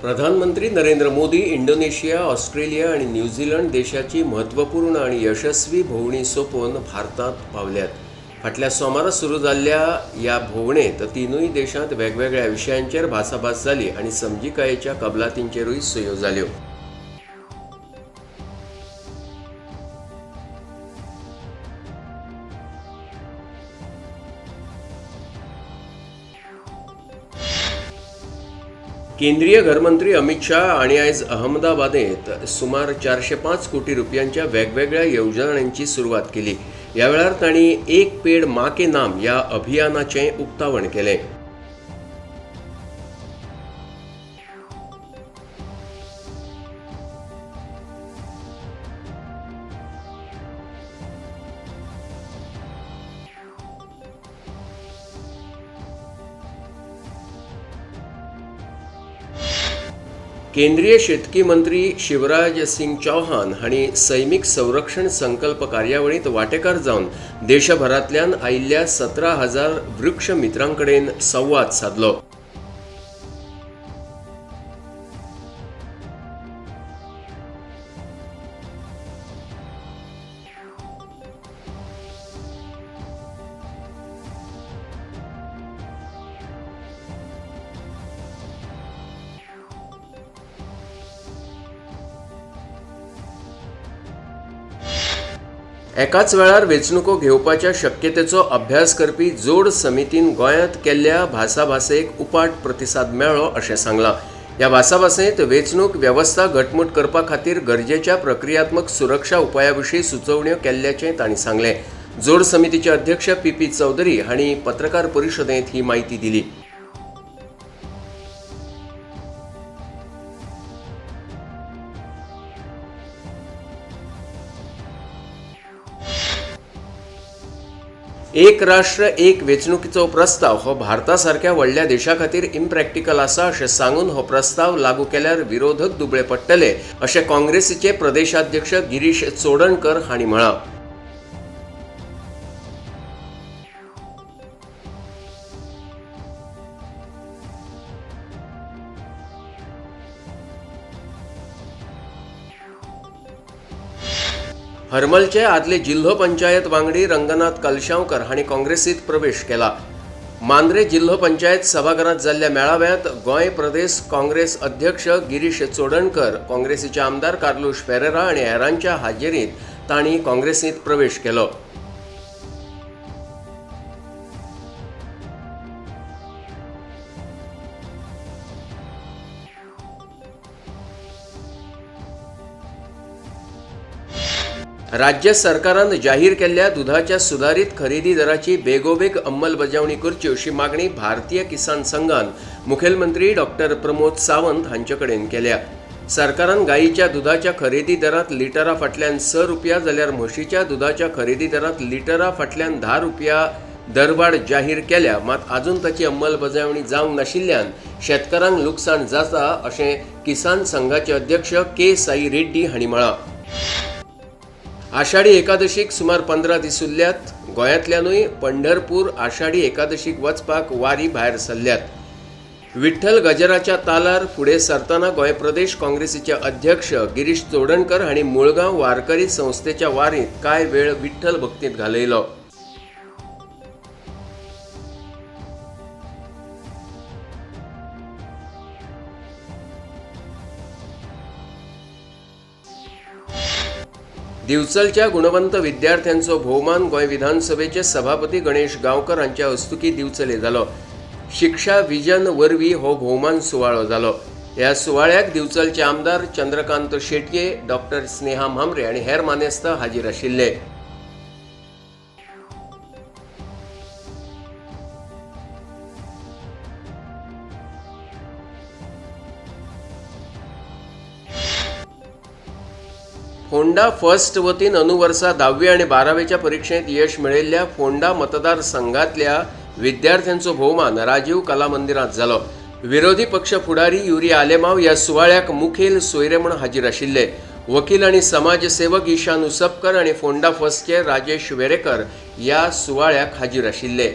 प्रधानमंत्री Narendra Modi Indonesia, Australia आणि New Zealand देशाची महत्त्वपूर्ण आणि यशस्वी भोंवडी सोंपोवन भारतात पावल्यात। फाटल्या सोमारा सुरू जाल्ल्या या भोंवडेंत तिनूय देशांत वेगवेगळ्या विशयांचेर भासाभास जाली आणि समजिकायेच्या कबलातींचेरूय सयो जाल्यो। केंद्रीय घरमंत्री अमित शाह आणि आज अहमदाबादेत सुमार 405 कोटी रुपयांच्या वेगवेगळ्या येवजण्यांची सुरुवात केली। या वेळार तांणी एक पेड़ मां के नाम या अभियानाचे उक्तावण केले। केंद्रीय शेतकी मंत्री शिवराज सिंग चौहान हांणी सैमीक संरक्षण संकल्प कार्यावळीत वांटेकार जावन देशभरांतल्यान आयिल्ल्या 17,000 वृक्ष मित्रांकडेन संवाद साधलो। एकाच वेळार वेंचणुको घेवपाच्या शक्यतेचो अभ्यास करपी जोड समितीन गोंयांत केल्ल्या भासाभासेक उपाट प्रतिसाद मेळ्ळो अशें सांगलां। ह्या भासाभासेंत वेंचणूक वेवस्था घटमूट करपा खातीर गरजेच्या प्रक्रियात्मक सुरक्षा उपायां विशीं सुचोवण्यो केल्ल्याचें तांणी सांगलें। जोड समितीचे अध्यक्ष पी चौधरी हांणी पत्रकार परिशदेंत ही माहिती दिली। एक राष्ट्र एक वेंचणुकीचो प्रस्ताव हो भारतासारख्या व्हडल्या देशा खातीर इम्प्रॅक्टिकल आसा अशें सांगून हो प्रस्ताव लागू केल्यार विरोधक दुबळे पडटले अशें काँग्रेसीचे प्रदेशाध्यक्ष गिरीश चोडणकर हांणी म्हळां। हरमलचे आदले जिल्हो पंचायत वांगडी रंगनाथ कलशावकर हांणी काँग्रेसीत प्रवेश केला। मांद्रे जिल्हो पंचायत सभाघरांत जाल्ल्या मेळाव्यांत गोंय प्रदेश काँग्रेस अध्यक्ष गिरीश चोडणकर, काँग्रेसीचे आमदार कार्लोस पेरेरा आनी हेरांच्या हाजेरींत तांणी काँग्रेसीत प्रवेश केलो। राज्य सरकारान जाहीर केल्ल्या दुधाच्या सुधारित खरेदी दराची बेगोबेग अंमलबजावणी करची अशी मागणी भारतीय किसान संघान मुखेलमंत्री डॉक्टर प्रमोद सावंत हांचे कडेन केल्या। सरकारान गायीच्या दुधाच्या खरेदी दरात लिटरा फाटल्यान 6 रुपया जाल्यार म्हशीच्या दुधाच्या खरेदी दरात लिटरा फाटल्यान 10 रुपया दरवाड जाहीर केल्या, मात अजून ताची अंमलबजावणी जावंक नाशिल्ल्यान शेतकारांक लुकसाण जाता अशें किसान संघाचे अध्यक्ष के साई रेड्डी हांणी म्हळां। आषाढी एकादशीक सुमार 15 दीस उरल्यात। गोंयांतल्यानूय पंढरपूर आषाढी एकादशीक वचपाक वारी भायर सरल्यात। विठ्ठल गजराच्या तालार फुडें सरतना गोंय प्रदेश काँग्रेसीचे अध्यक्ष गिरीश चोडणकर हांणी मुळगांव वारकरी संस्थेच्या वारींत कांय वेळ विठ्ठल भक्तींत घालयलो। दिवचलच्या गुणवंत विद्यार्थ्यांचो भोवमान गोंय विधानसभेचे सभापती गणेश गांवकर हांच्या हस्तुकी दिवचले जालो। शिक्षा विजन वरवीं हो भोवमान सुवाळो जालो। ह्या सुवाळ्याक दिवचलचे आमदार चंद्रकांत शेटये, डॉक्टर स्नेहा म्हांबरे आनी हेर मानेस्त हाजीर आशिल्ले। फोंडा फर्स्ट वतीन अनुवर्सा 10वी आणि 12वेच्या परीक्षेत यश मेळयल्ल्या फोंडा मतदारसंघातल्या विद्यार्थ्यांचो भोवमान राजीव कला मंदिरांत जालो। विरोधी पक्ष फुडारी युरी आलेमाव ह्या सुवाळ्याक मुखेल सोयरे म्हूण हाजीर आशिल्ले। वकील आणि समाजसेवक ईशान उसपकर आणि फोंडा फर्स्टचे राजेश वेरेकर ह्या सुवाळ्याक हाजीर आशिल्ले।